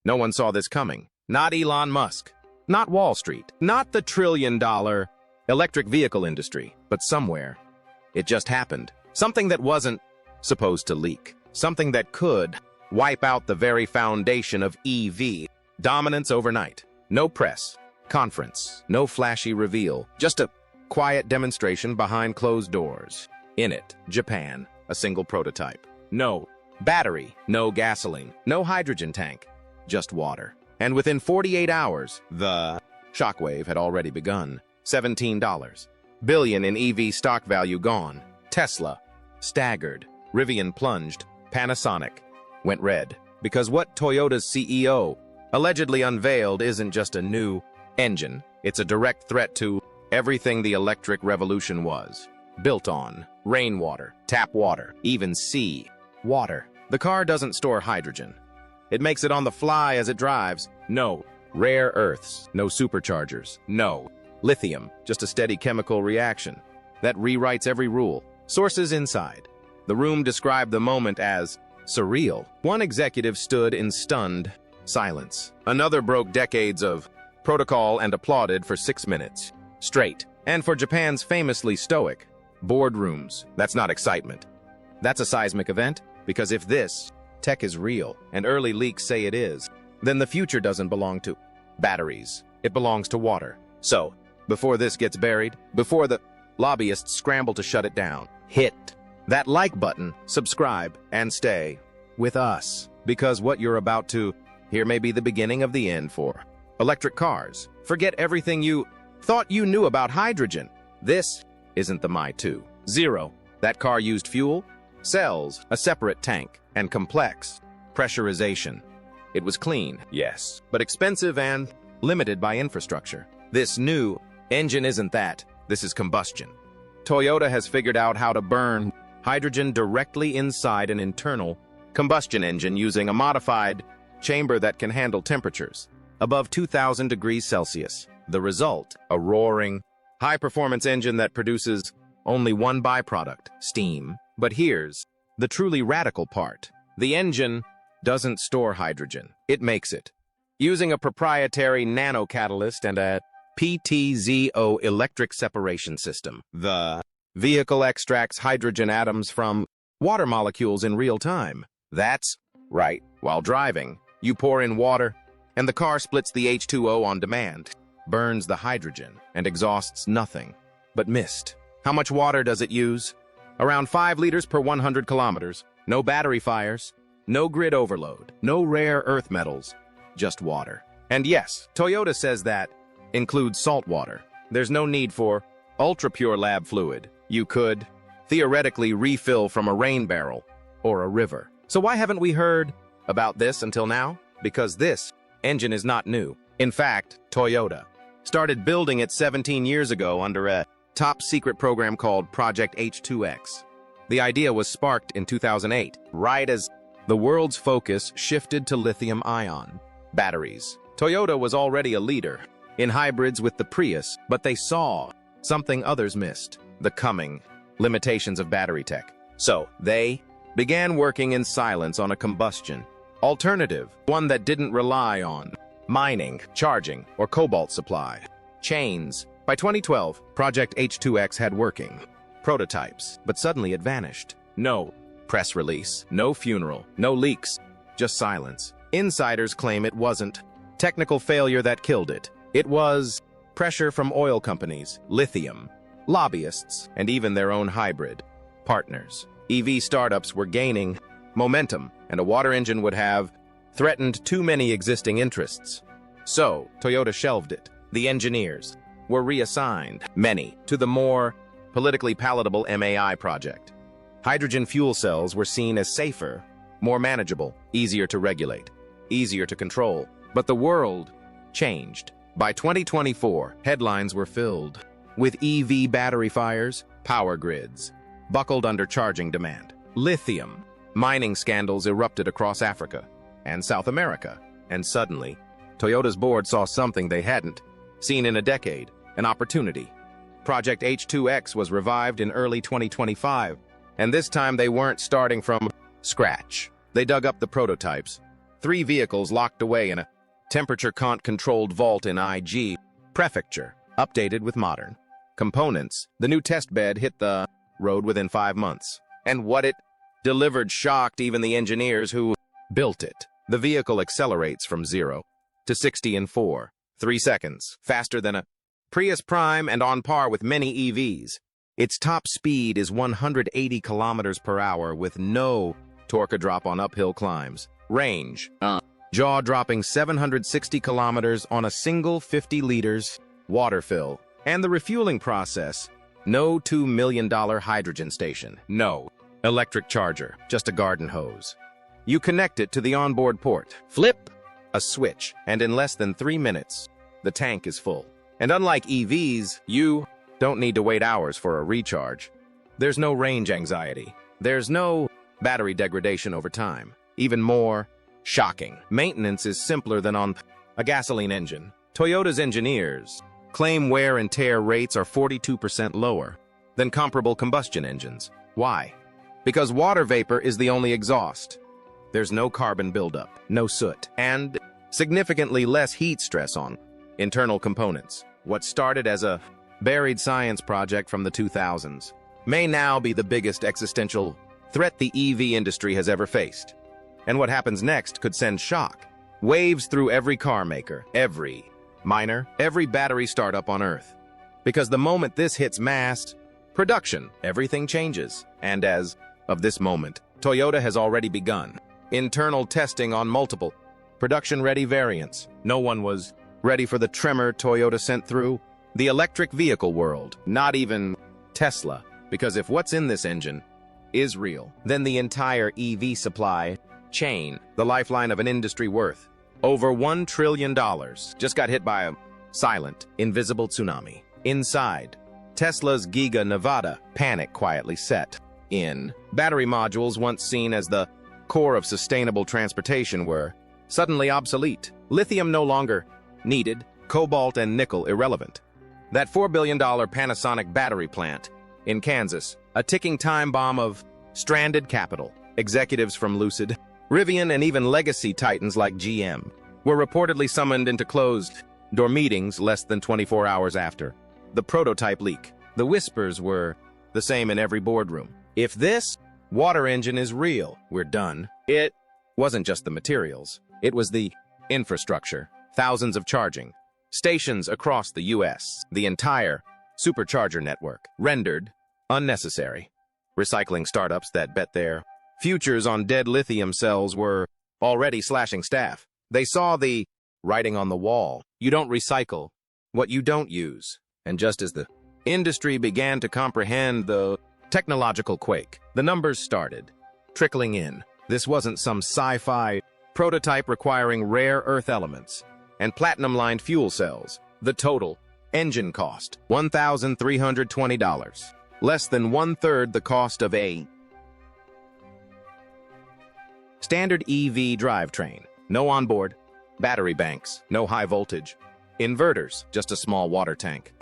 No one saw this coming. Not Elon Musk. Not Wall Street. Not the trillion-dollar electric vehicle industry. But somewhere, it just happened. Something that wasn't supposed to leak. Something that could wipe out the very foundation of EV dominance overnight. No press conference, no flashy reveal, just a quiet demonstration behind closed doors. In it, Japan, a single prototype. No battery, no gasoline, no hydrogen tank, just water. And within 48 hours, the shockwave had already begun. $17 billion in EV stock value gone. Tesla staggered. Rivian plunged. Panasonic went red. Because what Toyota's CEO allegedly unveiled isn't just a new engine, it's a direct threat to everything the electric revolution was built on. Rainwater, tap water, even sea water. The car doesn't store hydrogen. It makes it on the fly as it drives. No rare earths, no superchargers, no lithium, just a steady chemical reaction that rewrites every rule. Sources inside the room described the moment as surreal. One executive stood in stunned silence. Another broke decades of protocol and applauded for 6 minutes straight. And for Japan's famously stoic boardrooms, that's not excitement. That's a seismic event, because if this tech is real, and early leaks say it is, then the future doesn't belong to batteries. It belongs to water. So, before this gets buried, before the lobbyists scramble to shut it down, hit that like button, subscribe, and stay with us. Because what you're about to hear may be the beginning of the end for electric cars. Forget everything you thought you knew about hydrogen. This isn't the My 2.0. That car used fuel, cells, a separate tank, and complex pressurization. It was clean, yes, but expensive and limited by infrastructure. This new engine isn't that. This is combustion. Toyota has figured out how to burn hydrogen directly inside an internal combustion engine using a modified chamber that can handle temperatures above 2,000 degrees Celsius. The result, a roaring, high-performance engine that produces only one byproduct, steam. But here's the truly radical part. The engine doesn't store hydrogen. It makes it. Using a proprietary nano-catalyst and a PTZO electric separation system. The vehicle extracts hydrogen atoms from water molecules in real time. That's right. While driving, you pour in water, and the car splits the H2O on demand, burns the hydrogen, and exhausts nothing but mist. How much water does it use? Around 5 liters per 100 kilometers. No battery fires, no grid overload, no rare earth metals, just water. And yes, Toyota says that includes salt water. There's no need for ultra-pure lab fluid. You could theoretically refill from a rain barrel or a river. So why haven't we heard about this until now? Because this engine is not new. In fact, Toyota started building it 17 years ago under a top-secret program called Project H2X. The idea was sparked in 2008, right as the world's focus shifted to lithium-ion batteries. Toyota was already a leader in hybrids with the Prius, but they saw something others missed: the coming limitations of battery tech. So they began working in silence on a combustion alternative, one that didn't rely on mining, charging, or cobalt supply chains. By 2012, Project H2X had working prototypes, but suddenly it vanished. No press release, no funeral, no leaks, just silence. Insiders claim it wasn't technical failure that killed it. It was pressure from oil companies, lithium, lobbyists, and even their own hybrid partners. EV startups were gaining momentum, and a water engine would have threatened too many existing interests. So, Toyota shelved it. The engineers were reassigned, many, to the more politically palatable MAI project. Hydrogen fuel cells were seen as safer, more manageable, easier to regulate, easier to control. But the world changed. By 2024, headlines were filled with EV battery fires, power grids buckled under charging demand. Lithium mining scandals erupted across Africa and South America. And suddenly, Toyota's board saw something they hadn't seen in a decade: an opportunity. Project H2X was revived in early 2025, and this time they weren't starting from scratch. They dug up the prototypes, 3 vehicles locked away in a temperature-controlled vault in IG Prefecture, updated with modern components. The new test bed hit the road within 5 months. And what it delivered shocked even the engineers who built it. The vehicle accelerates from 0 to 60 in 3 seconds, faster than a Prius Prime and on par with many EVs. Its top speed is 180 kilometers per hour with no torque drop on uphill climbs. Range, jaw-dropping 760 kilometers on a single 50 liters water fill. And the refueling process, no $2 million hydrogen station, no electric charger, just a garden hose. You connect it to the onboard port, flip a switch, and in less than 3 minutes, the tank is full. And unlike EVs, you don't need to wait hours for a recharge. There's no range anxiety. There's no battery degradation over time. Even more shocking, maintenance is simpler than on a gasoline engine. Toyota's engineers claim wear and tear rates are 42% lower than comparable combustion engines. Why? Because water vapor is the only exhaust. There's no carbon buildup, no soot, and significantly less heat stress on internal components. What started as a buried science project from the 2000s may now be the biggest existential threat the EV industry has ever faced. And what happens next could send shock waves through every car maker, every miner, every battery startup on Earth. Because the moment this hits mass production, everything changes. And as of this moment, Toyota has already begun internal testing on multiple production-ready variants. No one was ready for the tremor Toyota sent through the electric vehicle world, not even Tesla. Because if what's in this engine is real, then the entire EV supply chain, the lifeline of an industry worth over $1 trillion, just got hit by a silent, invisible tsunami. Inside, Tesla's Giga Nevada, panic quietly set in. Battery modules, once seen as the core of sustainable transportation, were suddenly obsolete. Lithium no longer needed, cobalt and nickel irrelevant. That $4 billion Panasonic battery plant in Kansas, a ticking time bomb of stranded capital. Executives from Lucid, Rivian, and even legacy titans like GM were reportedly summoned into closed-door meetings less than 24 hours after the prototype leak. The whispers were the same in every boardroom. If this water engine is real, we're done. It wasn't just the materials. It was the infrastructure, thousands of charging stations across the U.S., the entire supercharger network, rendered unnecessary. Recycling startups that bet their futures on dead lithium cells were already slashing staff. They saw the writing on the wall. You don't recycle what you don't use. And just as the industry began to comprehend the technological quake, the numbers started trickling in. This wasn't some sci-fi prototype requiring rare earth elements and platinum-lined fuel cells. The total engine cost, $1,320, less than 1/3 the cost of a standard EV drivetrain. No onboard battery banks, no high voltage inverters, just a small water tank,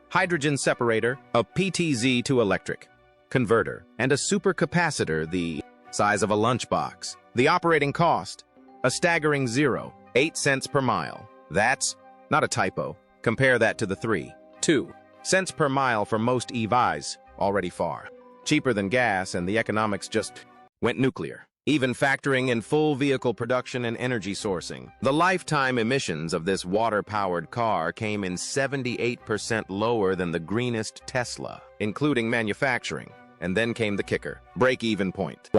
hydrogen separator, a PTZ to electric converter, and a supercapacitor the size of a lunchbox. The operating cost, a staggering 0.8 cents per mile. That's not a typo. Compare that to the 3.2 cents per mile for most EVs, already far cheaper than gas, and the economics just went nuclear. Even factoring in full vehicle production and energy sourcing, the lifetime emissions of this water-powered car came in 78% lower than the greenest Tesla, including manufacturing. And then came the kicker. Break-even point.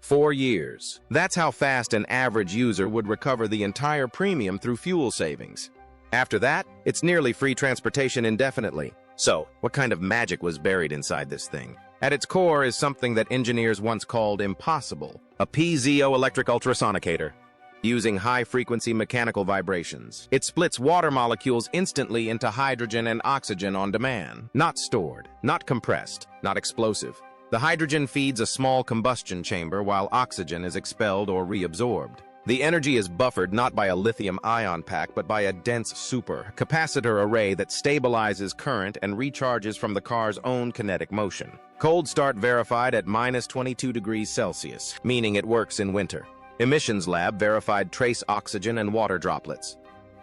4 years. That's how fast an average user would recover the entire premium through fuel savings. After that, it's nearly free transportation indefinitely. So, what kind of magic was buried inside this thing? At its core is something that engineers once called impossible, a piezoelectric ultrasonicator. Using high-frequency mechanical vibrations, it splits water molecules instantly into hydrogen and oxygen on demand. Not stored, not compressed, not explosive. The hydrogen feeds a small combustion chamber while oxygen is expelled or reabsorbed. The energy is buffered not by a lithium-ion pack but by a dense supercapacitor array that stabilizes current and recharges from the car's own kinetic motion. Cold start verified at -22 degrees Celsius, meaning it works in winter. Emissions lab verified trace oxygen and water droplets.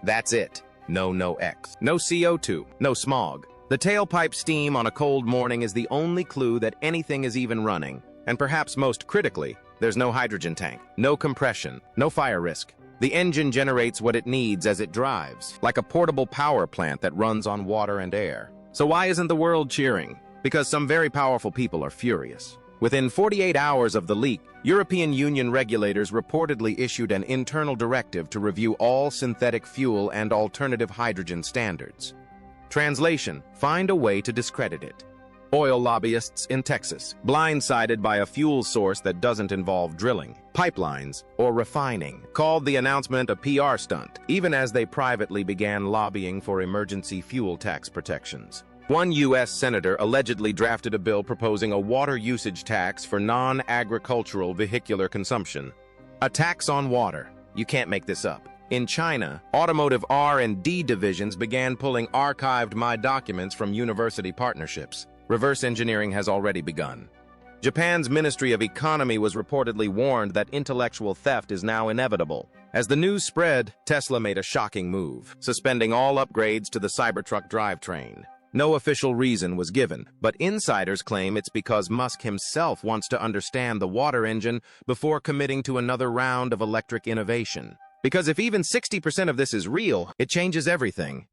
That's it. No NOx. No CO2. No smog. The tailpipe steam on a cold morning is the only clue that anything is even running. And perhaps most critically, there's no hydrogen tank, no compression, no fire risk. The engine generates what it needs as it drives, like a portable power plant that runs on water and air. So why isn't the world cheering? Because some very powerful people are furious. Within 48 hours of the leak, European Union regulators reportedly issued an internal directive to review all synthetic fuel and alternative hydrogen standards. Translation: find a way to discredit it. Oil lobbyists in Texas, blindsided by a fuel source that doesn't involve drilling, pipelines, or refining, called the announcement a PR stunt, even as they privately began lobbying for emergency fuel tax protections. One U.S. senator allegedly drafted a bill proposing a water usage tax for non-agricultural vehicular consumption. A tax on water. You can't make this up. In China, automotive R&D divisions began pulling archived My documents from university partnerships. Reverse engineering has already begun. Japan's Ministry of Economy was reportedly warned that intellectual theft is now inevitable. As the news spread, Tesla made a shocking move, suspending all upgrades to the Cybertruck drivetrain. No official reason was given, but insiders claim it's because Musk himself wants to understand the water engine before committing to another round of electric innovation. Because if even 60% of this is real, it changes everything.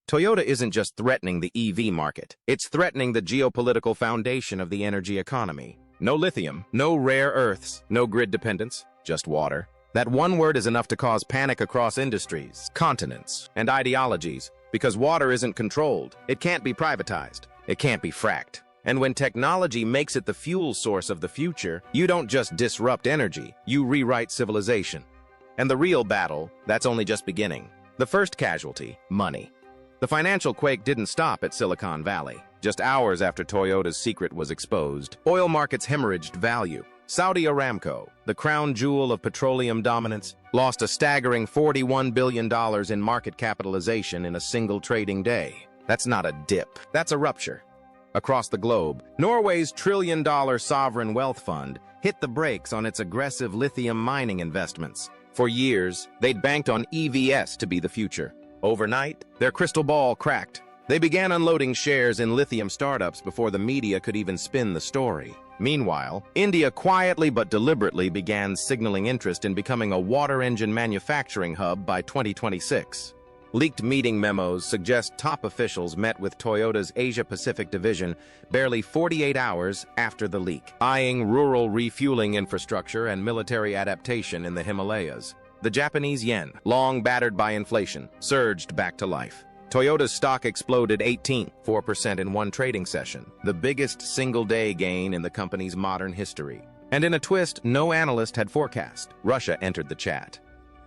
Toyota isn't just threatening the EV market, it's threatening the geopolitical foundation of the energy economy. No lithium, no rare earths, no grid dependence, just water. That one word is enough to cause panic across industries, continents, and ideologies, because water isn't controlled. It can't be privatized. It can't be fracked. And when technology makes it the fuel source of the future, you don't just disrupt energy, you rewrite civilization. And the real battle, that's only just beginning. The first casualty, money. The financial quake didn't stop at Silicon Valley. Just hours after Toyota's secret was exposed, oil markets hemorrhaged value. Saudi Aramco, the crown jewel of petroleum dominance, lost a staggering $41 billion in market capitalization in a single trading day. That's not a dip, that's a rupture. Across the globe, Norway's trillion-dollar sovereign wealth fund hit the brakes on its aggressive lithium mining investments. For years, they'd banked on EVs to be the future. Overnight, their crystal ball cracked. They began unloading shares in lithium startups before the media could even spin the story. Meanwhile, India quietly but deliberately began signaling interest in becoming a water engine manufacturing hub by 2026. Leaked meeting memos suggest top officials met with Toyota's Asia-Pacific division barely 48 hours after the leak, eyeing rural refueling infrastructure and military adaptation in the Himalayas. The Japanese yen, long battered by inflation, surged back to life. Toyota's stock exploded 18.4% in one trading session, the biggest single-day gain in the company's modern history. And in a twist no analyst had forecast, Russia entered the chat.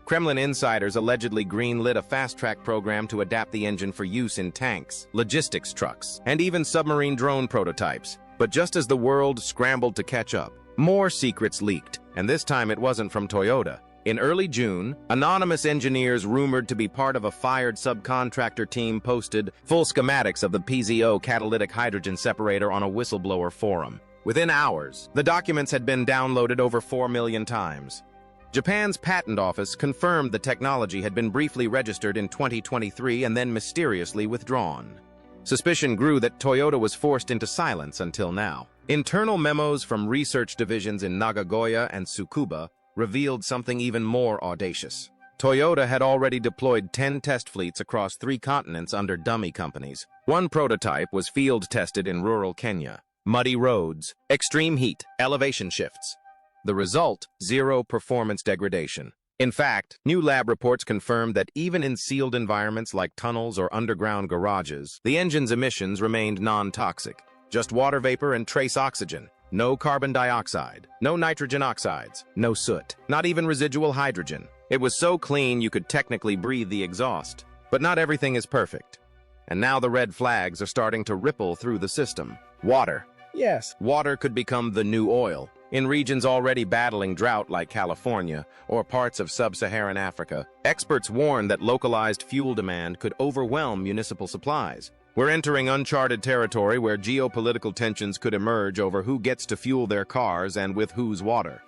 Kremlin insiders allegedly greenlit a fast-track program to adapt the engine for use in tanks, logistics trucks, and even submarine drone prototypes. But just as the world scrambled to catch up, more secrets leaked, and this time it wasn't from Toyota. In early June, anonymous engineers rumored to be part of a fired subcontractor team posted full schematics of the PZO catalytic hydrogen separator on a whistleblower forum. Within hours, the documents had been downloaded over 4 million times. Japan's patent office confirmed the technology had been briefly registered in 2023 and then mysteriously withdrawn. Suspicion grew that Toyota was forced into silence until now. Internal memos from research divisions in Nagagoya and Tsukuba revealed something even more audacious. Toyota had already deployed 10 test fleets across 3 continents under dummy companies. One prototype was field-tested in rural Kenya. Muddy roads, extreme heat, elevation shifts. The result, zero performance degradation. In fact, new lab reports confirmed that even in sealed environments like tunnels or underground garages, the engine's emissions remained non-toxic. Just water vapor and trace oxygen. No carbon dioxide, no nitrogen oxides, no soot, not even residual hydrogen. It was so clean you could technically breathe the exhaust. But not everything is perfect. And now the red flags are starting to ripple through the system. Water. Yes, water could become the new oil. In regions already battling drought like California or parts of sub-Saharan Africa, experts warn that localized fuel demand could overwhelm municipal supplies. We're entering uncharted territory where geopolitical tensions could emerge over who gets to fuel their cars and with whose water.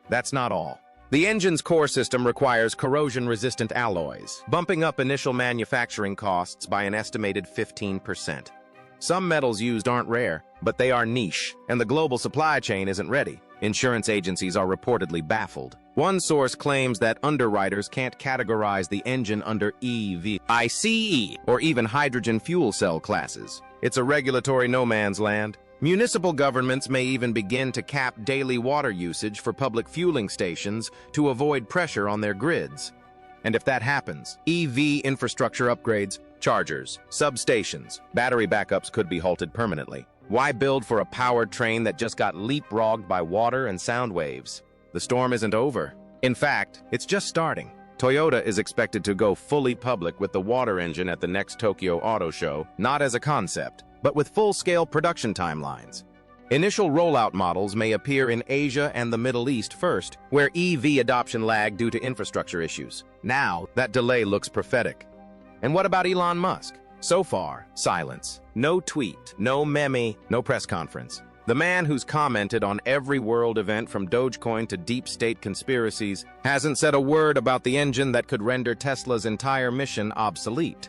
That's not all. The engine's core system requires corrosion-resistant alloys, bumping up initial manufacturing costs by an estimated 15%. Some metals used aren't rare, but they are niche, and the global supply chain isn't ready. Insurance agencies are reportedly baffled. One source claims that underwriters can't categorize the engine under EV, ICE, or even hydrogen fuel cell classes. It's a regulatory no man's land. Municipal governments may even begin to cap daily water usage for public fueling stations to avoid pressure on their grids. And if that happens, EV infrastructure upgrades, chargers, substations, battery backups could be halted permanently. Why build for a powered train that just got leapfrogged by water and sound waves? The storm isn't over. In fact, it's just starting. Toyota is expected to go fully public with the water engine at the next Tokyo Auto Show, not as a concept, but with full-scale production timelines. Initial rollout models may appear in Asia and the Middle East first, where EV adoption lagged due to infrastructure issues. Now, that delay looks prophetic. And what about Elon Musk? So far, silence. No tweet, no meme, no press conference. The man who's commented on every world event from Dogecoin to deep state conspiracies hasn't said a word about the engine that could render Tesla's entire mission obsolete.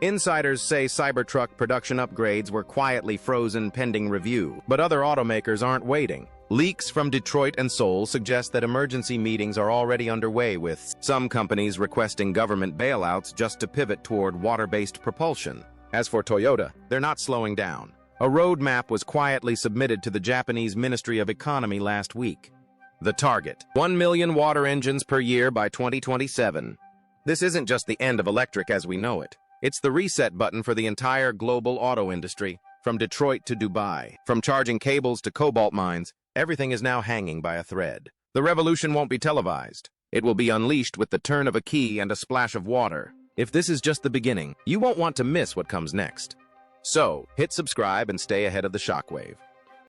Insiders say Cybertruck production upgrades were quietly frozen pending review, but other automakers aren't waiting. Leaks from Detroit and Seoul suggest that emergency meetings are already underway, with some companies requesting government bailouts just to pivot toward water-based propulsion. As for Toyota, they're not slowing down. A roadmap was quietly submitted to the Japanese Ministry of Economy last week. The target: 1 million water engines per year by 2027. This isn't just the end of electric as we know it. It's the reset button for the entire global auto industry, from Detroit to Dubai. From charging cables to cobalt mines, everything is now hanging by a thread. The revolution won't be televised. It will be unleashed with the turn of a key and a splash of water. If this is just the beginning, you won't want to miss what comes next. So, hit subscribe and stay ahead of the shockwave.